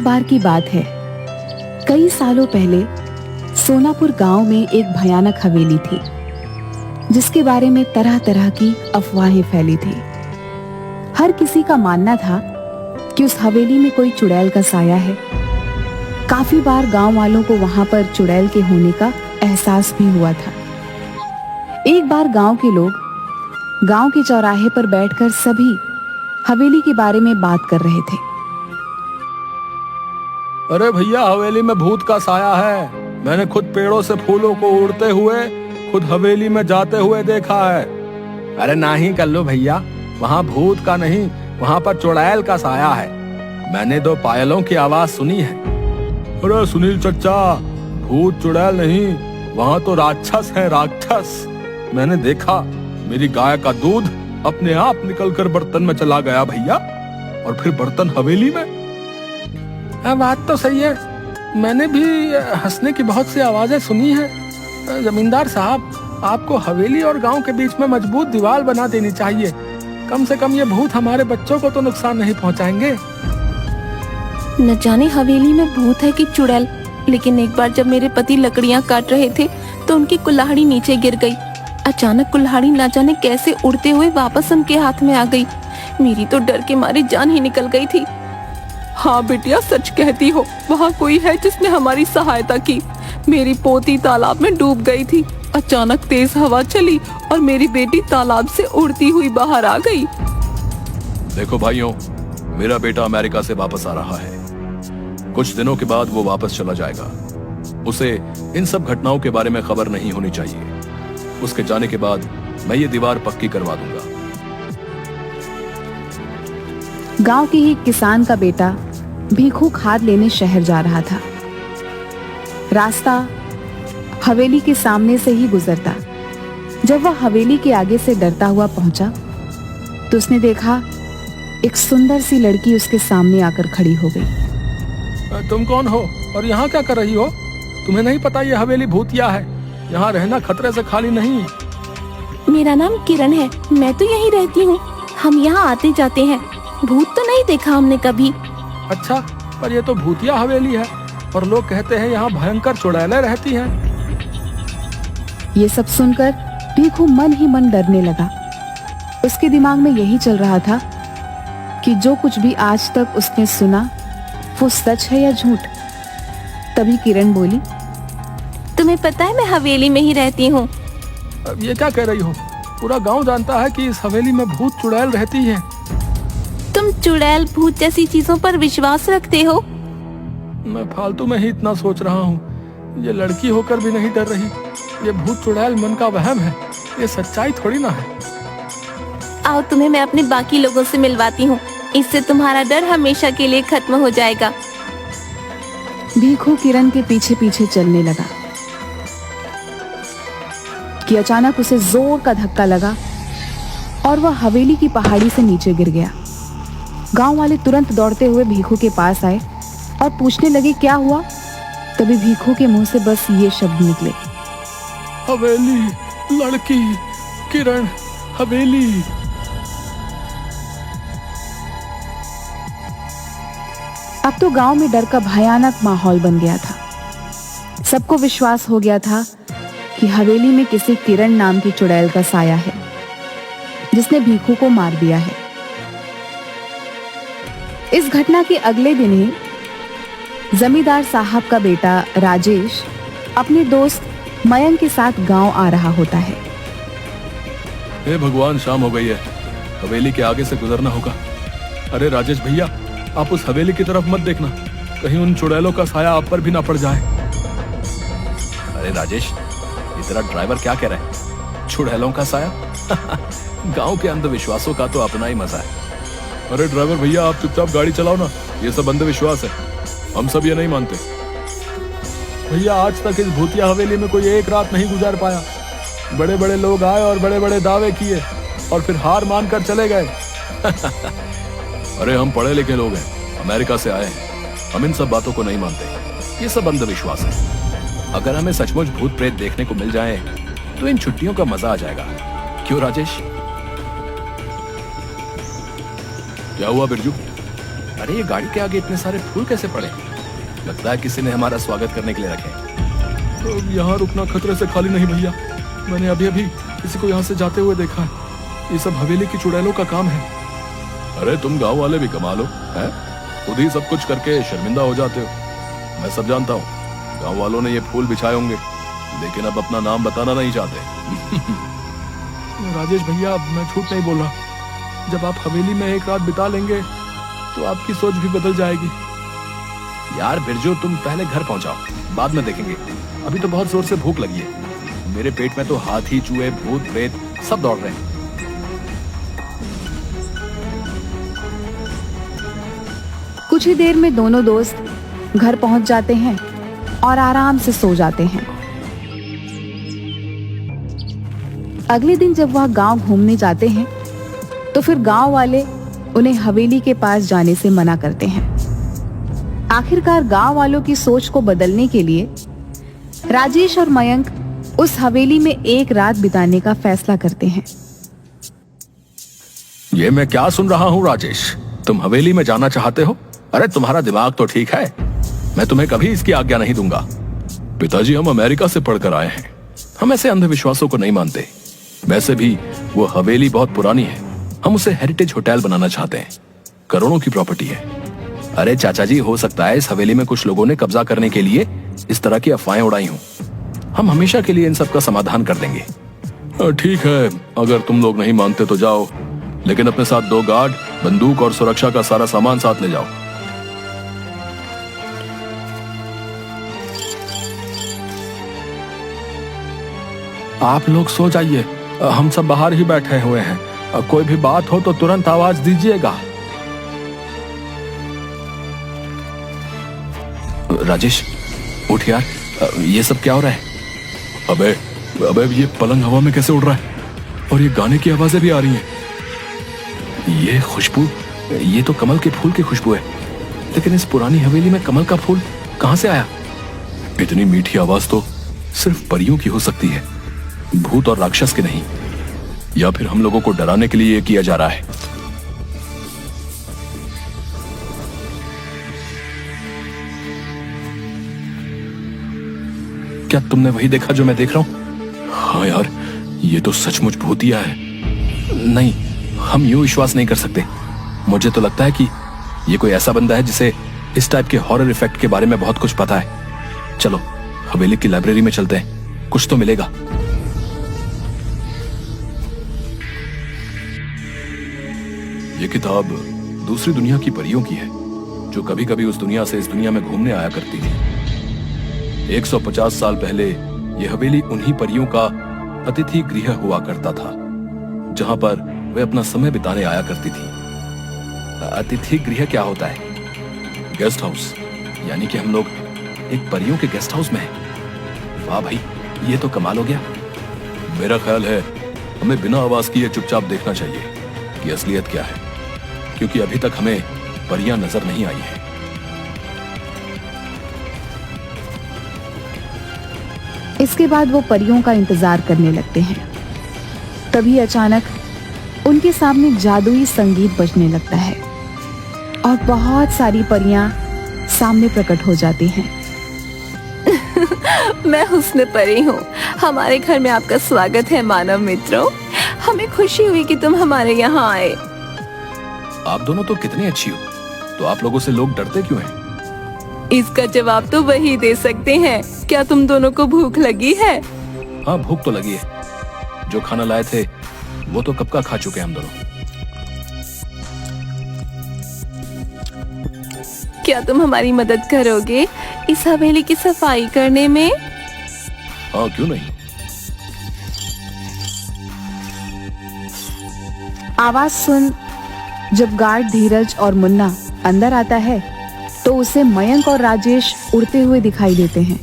एक बार की बात है, कई सालों पहले सोनापुर गांव में एक भयानक हवेली थी, जिसके बारे में तरह तरह की अफवाहें फैली थी। हर किसी का मानना था कि उस हवेली में कोई चुड़ैल का साया है। काफी बार गांव वालों को वहां पर चुड़ैल के होने का एहसास भी हुआ था। एक बार गांव के लोग गांव के चौराहे पर बैठकर सभी हवेली के बारे में बात कर रहे थे। अरे भैया, हवेली में भूत का साया है। मैंने खुद पेड़ों से फूलों को उड़ते हुए खुद हवेली में जाते हुए देखा है। अरे नहीं कल्लू भैया, वहाँ भूत का नहीं, वहाँ पर चुड़ैल का साया है। मैंने 2 पायलों की आवाज सुनी है। अरे सुनील चच्चा, भूत चुड़ैल नहीं, वहाँ तो राक्षस है, राक्षस। मैंने देखा, मेरी गाय का दूध अपने आप निकलकर बर्तन में चला गया भैया, और फिर बर्तन हवेली में। बात तो सही है, मैंने भी हंसने की बहुत सी आवाजें सुनी हैं। जमींदार साहब, आपको हवेली और गांव के बीच में मजबूत दीवार बना देनी चाहिए। कम से कम ये भूत हमारे बच्चों को तो नुकसान नहीं पहुंचाएंगे। न जाने हवेली में भूत है कि चुड़ैल, लेकिन एक बार जब मेरे पति लकड़ियां काट रहे थे तो उनकी कुल्हाड़ी नीचे गिर गई। अचानक कुल्हाड़ी न जाने कैसे उड़ते हुए वापस उनके हाथ में आ गई। मेरी तो डर के मारे जान ही निकल गई थी। हाँ बिटिया, सच कहती हो, वहाँ कोई है जिसने हमारी सहायता की। मेरी पोती तालाब में डूब गई थी। अचानक तेज हवा चली और मेरी बेटी तालाब से उड़ती हुई बाहर आ गई। देखो भाइयों, मेरा बेटा अमेरिका से वापस आ रहा है। कुछ दिनों के बाद वो वापस चला जाएगा। उसे इन सब घटनाओं के बारे में खबर नहीं होनी चाहिए। उसके जाने के बाद मैं ये दीवार पक्की करवा दूंगा। गांव के ही किसान का बेटा भीखू खाद लेने शहर जा रहा था। रास्ता हवेली के सामने से ही गुजरता। जब वह हवेली के आगे से डरता हुआ पहुंचा तो उसने देखा एक सुंदर सी लड़की उसके सामने आकर खड़ी हो गई। तुम कौन हो और यहाँ क्या कर रही हो? तुम्हें नहीं पता ये हवेली भूतिया है, यहाँ रहना खतरे से खाली नहीं। मेरा नाम किरण है, मैं तो यहीं रहती हूँ। हम यहाँ आते जाते हैं, भूत तो नहीं देखा हमने कभी। अच्छा, पर ये तो भूतिया हवेली है और लोग कहते हैं यहाँ भयंकर चुड़ैलें रहती हैं। ये सब सुनकर भीखू मन ही मन डरने लगा। उसके दिमाग में यही चल रहा था कि जो कुछ भी आज तक उसने सुना वो सच है या झूठ। तभी किरण बोली, तुम्हें पता है मैं हवेली में ही रहती हूँ। ये क्या कह रही हो? पूरा गांव जानता है कि इस हवेली में भूत चुड़ैल रहती है। तुम चुड़ैल भूत जैसी चीजों पर विश्वास रखते हो? मैं फालतू में ही इतना सोच रहा हूँ। ये लड़की होकर भी नहीं डर रही। ये भूत चुड़ैल मन का वहम है, ये सच्चाई थोड़ी ना है। आओ तुम्हें मैं अपने बाकी लोगों से मिलवाती हूँ, इससे तुम्हारा डर हमेशा के लिए खत्म हो जाएगा। भीखू किरण के पीछे पीछे चलने लगा कि अचानक उसे जोर का धक्का लगा और वह हवेली की पहाड़ी से नीचे गिर गया। गांव वाले तुरंत दौड़ते हुए भीखू के पास आए और पूछने लगे क्या हुआ। तभी भीखू के मुंह से बस ये शब्द निकले, हवेली, लड़की, किरण, हवेली। अब तो गांव में डर का भयानक माहौल बन गया था। सबको विश्वास हो गया था कि हवेली में किसी किरण नाम की चुड़ैल का साया है, जिसने भीखू को मार दिया है। इस घटना के अगले दिन ही जमींदार साहब का बेटा राजेश अपने दोस्त मयंक के साथ गांव आ रहा होता है। हे भगवान, शाम हो गई है, हवेली के आगे से गुजरना होगा। अरे राजेश भैया, आप उस हवेली की तरफ मत देखना, कहीं उन चुड़ैलों का साया आप पर भी ना पड़ जाए। अरे राजेश, ये तेरा ड्राइवर क्या कह रहा है? चुड़ैलों का साया? गांव के अंधविश्वासों का तो अपना ही मजा है। अरे ड्राइवर भैया, आप चुपचाप गाड़ी चलाओ ना, ये सब अंधविश्वास है, हम सब ये नहीं मानते। भैया, आज तक इस भूतिया हवेली में कोई एक रात नहीं गुजार पाया। बड़े बड़े लोग आए और बड़े बड़े दावे किए और फिर हार मानकर चले गए। अरे हम पढ़े लिखे लोग हैं, अमेरिका से आए हैं, हम इन सब बातों को नहीं मानते। ये सब अंधविश्वास है। अगर हमें सचमुच भूत प्रेत देखने को मिल जाए तो इन छुट्टियों का मजा आ जाएगा। क्यों राजेश? क्या हुआ बिरजू? अरे ये गाड़ी के आगे इतने सारे फूल कैसे पड़े? लगता है किसी ने हमारा स्वागत करने के लिए रखे। तो यहाँ रुकना खतरे से खाली नहीं भैया। मैंने अभी अभी किसी को यहाँ से जाते हुए देखा है। ये सब हवेली की चुड़ैलों का काम है। अरे तुम गांव वाले भी कमाल हो, हैं? खुद ही सब कुछ करके शर्मिंदा हो जाते हो। मैं सब जानता हूँ। गांव वालों ने ये फूल बिछाए होंगे, लेकिन अब अपना नाम बताना नहीं चाहते। राजेश भैया, मैं झूठ नहीं बोल रहा। जब आप हवेली में एक रात बिता लेंगे तो आपकी सोच भी बदल जाएगी। यार बिरजू, तुम पहले घर पहुंचाओ, बाद में देखेंगे। अभी तो बहुत जोर से भूख लगी है। मेरे पेट में तो हाथी, चूहे, भूत, प्रेत सब दौड़ रहे हैं। कुछ ही देर में दोनों दोस्त घर पहुंच जाते हैं और आराम से सो जाते हैं। अगले दिन जब वह गांव घूमने जाते हैं तो फिर गांव वाले उन्हें हवेली के पास जाने से मना करते हैं। आखिरकार गांव वालों की सोच को बदलने के लिए राजेश और मयंक उस हवेली में एक रात बिताने का फैसला करते हैं। ये मैं क्या सुन रहा हूँ राजेश? तुम हवेली में जाना चाहते हो? अरे तुम्हारा दिमाग तो ठीक है। मैं तुम्हें कभी इसकी आज्ञा नहीं दूंगा। पिताजी, हम अमेरिका से पढ़कर आए हैं। हम ऐसे अंधविश्वासों को नहीं मानते। वैसे भी वो हवेली बहुत पुरानी है। हम उसे हेरिटेज होटल बनाना चाहते हैं। करोड़ों की प्रॉपर्टी है। अरे चाचा जी, हो सकता है इस हवेली में कुछ लोगों ने कब्जा करने के लिए इस तरह की अफवाहें उड़ाई हों। हम हमेशा के लिए इन सब का समाधान कर देंगे। ठीक है, अगर तुम लोग नहीं मानते तो जाओ, लेकिन अपने साथ 2 गार्ड, बंदूक और सुरक्षा का सारा सामान साथ ले जाओ। आप लोग सो जाइए, हम सब बाहर ही बैठे हुए हैं। कोई भी बात हो तो तुरंत आवाज दीजिएगा। राजेश, उठ यार, ये सब क्या हो रहा है? अबे ये पलंग हवा में कैसे उड़ रहा है? और ये गाने की आवाजें भी आ रही हैं। ये खुशबू, ये तो कमल के फूल की खुशबू है। लेकिन इस पुरानी हवेली में कमल का फूल कहां से आया? इतनी मीठी आवाज तो सिर्फ परियों की हो सकती है, भूत और राक्षस की नहीं। या फिर हम लोगों को डराने के लिए ये किया जा रहा है। क्या तुमने वही देखा जो मैं देख रहा हूं? हाँ यार, ये तो सचमुच भूतिया है। नहीं, हम यूं विश्वास नहीं कर सकते। मुझे तो लगता है कि ये कोई ऐसा बंदा है जिसे इस टाइप के हॉरर इफेक्ट के बारे में बहुत कुछ पता है। चलो हवेली की लाइब्रेरी में चलते हैं, कुछ तो मिलेगा। ये किताब दूसरी दुनिया की परियों की है, जो कभी कभी उस दुनिया से इस दुनिया में घूमने आया करती थी। 150 साल पहले यह हवेली उन्हीं परियों का अतिथि गृह हुआ करता था, जहां पर वे अपना समय बिताने आया करती थी। अतिथि गृह क्या होता है? Guest house. यानी कि हम लोग एक परियों के गेस्ट हाउस में हैं। वाह भाई, ये तो कमाल हो गया। मेरा ख्याल है हमें बिना आवाज किए चुपचाप देखना चाहिए कि असलियत क्या है, क्योंकि अभी तक हमें परियां नजर नहीं आई हैं। इसके बाद वो परियों का इंतजार करने लगते हैं। तभी अचानक उनके सामने जादुई संगीत बजने लगता है और बहुत सारी परियां सामने प्रकट हो जाती हैं। मैं हुस्न परी हूँ। हमारे घर में आपका स्वागत है मानव मित्रों। हमें खुशी हुई कि तुम हमारे यहाँ आए। आप दोनों तो कितनी अच्छी हो, तो आप लोगों से लोग डरते क्यों हैं? इसका जवाब तो वही दे सकते हैं। क्या तुम दोनों को भूख लगी है? हाँ, भूख तो लगी है। जो खाना लाए थे वो तो कब का खा चुके हैं हम दोनों। क्या तुम हमारी मदद करोगे इस हवेली की सफाई करने में? हाँ, क्यों नहीं। आवाज सुन जब गार्ड धीरज और मुन्ना अंदर आता है तो उसे मयंक और राजेश उड़ते हुए दिखाई देते हैं,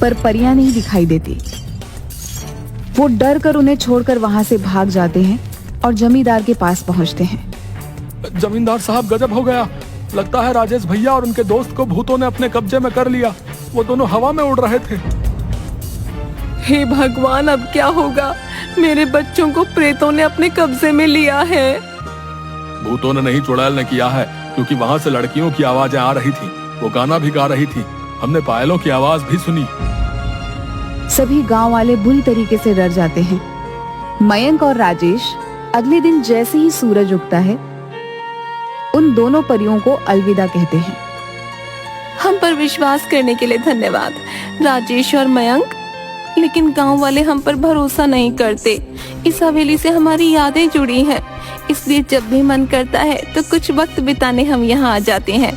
पर परियां नहीं दिखाई देती। वो डर कर उन्हें छोड़कर वहां से भाग जाते हैं और जमींदार के पास पहुंचते हैं। जमींदार साहब, गजब हो गया। लगता है राजेश भैया और उनके दोस्त को भूतों ने अपने कब्जे में कर लिया। वो दोनों हवा में उड़ रहे थे। हे भगवान, अब क्या होगा? मेरे बच्चों को प्रेतों ने अपने कब्जे में लिया है। भूतों ने नहीं, चुड़ैल ने किया है। क्योंकि वहां से लड़कियों की आवाजें आ रही थी, वो गाना भी गा रही थी, हमने पायलों की आवाज भी सुनी। सभी गांव वाले बुरी तरीके से डर जाते हैं। मयंक और राजेश अगले दिन जैसे ही सूरज उगता है उन दोनों परियों को अलविदा कहते हैं। हम पर विश्वास करने के लिए धन्यवाद राजेश और मयंक, लेकिन गांव वाले हम पर भरोसा नहीं करते। इस हवेली से हमारी यादें जुड़ी हैं, इसलिए जब भी मन करता है तो कुछ वक्त बिताने हम यहाँ आ जाते हैं।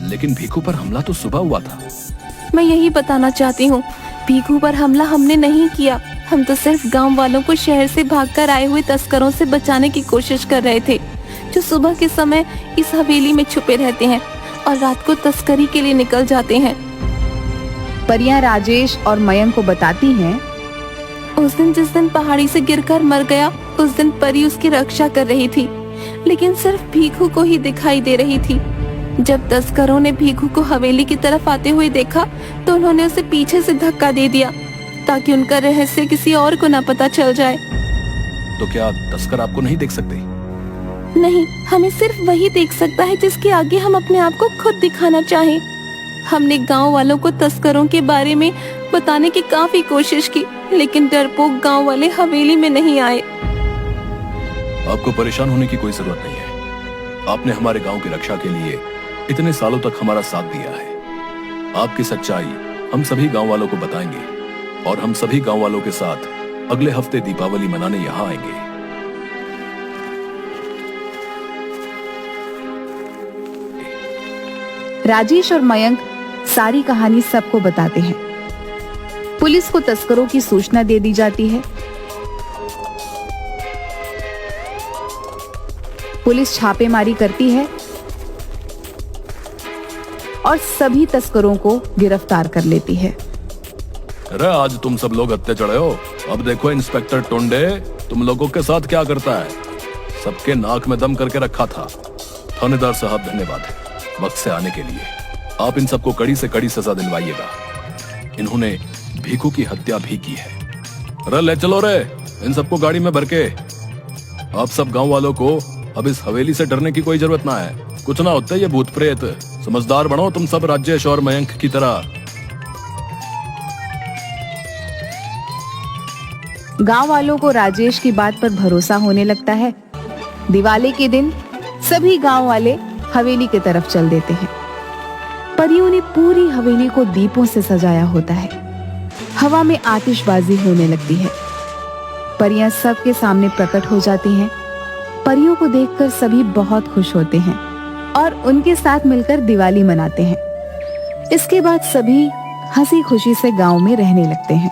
लेकिन भीखू पर हमला तो सुबह हुआ था। मैं यही बताना चाहती हूँ, भीखू पर हमला हमने नहीं किया। हम तो सिर्फ गांव वालों को शहर से भागकर आए हुए तस्करों से बचाने की कोशिश कर रहे थे, जो सुबह के समय इस हवेली में छुपे रहते हैं और रात को तस्करी के लिए निकल जाते हैं। परियां राजेश और मयंक को बताती हैं, उस दिन जिस दिन पहाड़ी से गिरकर मर गया, उस दिन परी उसकी रक्षा कर रही थी, लेकिन सिर्फ भीखू को ही दिखाई दे रही थी। जब तस्करों ने भीखू को हवेली की तरफ आते हुए देखा तो उन्होंने उसे पीछे से धक्का दे दिया ताकि उनका रहस्य किसी और को न पता चल जाए। तो क्या तस्कर आपको नहीं देख सकते? नहीं, हमें सिर्फ वही देख सकता है जिसके आगे हम अपने आप को खुद दिखाना चाहें। हमने गांव वालों को तस्करों के बारे में बताने की काफी कोशिश की, लेकिन डरपोक गांव वाले हवेली में नहीं आए। आपको परेशान होने की कोई जरूरत नहीं है। आपने हमारे गांव की रक्षा के लिए इतने सालों तक हमारा साथ दिया है। आपकी सच्चाई हम सभी गांव वालों को बताएंगे और हम सभी गांव वालों के साथ अगले हफ्ते दीपावली मनाने यहाँ आएंगे। राजेश और मयंक सारी कहानी सबको बताते हैं। पुलिस को तस्करों की सूचना दे दी जाती है। पुलिस छापेमारी करती है और सभी तस्करों को गिरफ्तार कर लेती है। अरे आज तुम सब लोग हत्थे चढ़े हो। अब देखो इंस्पेक्टर टुंडे तुम लोगों के साथ क्या करता है। सबके नाक में दम करके रखा था। थानेदार साहब धन्यवाद वक्त से आने के लिए। आप इन सबको कड़ी से कड़ी सजा दिलवाइएगा। इन्होंने भीखू की हत्या भी की है। अरे ले चलो रे इन सबको गाड़ी में भर के। आप सब गांव वालों को अब इस हवेली से डरने की कोई जरूरत ना है। कुछ ना होता ये भूत प्रेत। समझदार बनो तुम सब राजेश और मयंक की तरह। गांव वालों को राजेश की बात पर भरोसा होने लगता है। दिवाली के दिन सभी गांव वाले हवेली की तरफ चल देते हैं। परियों ने पूरी हवेली को दीपों से सजाया होता है। हवा में आतिशबाजी होने लगती है। परियां सबके सामने प्रकट हो जाती हैं। परियों को देखकर सभी बहुत खुश होते हैं और उनके साथ मिलकर दिवाली मनाते हैं। इसके बाद सभी हंसी खुशी से गांव में रहने लगते हैं।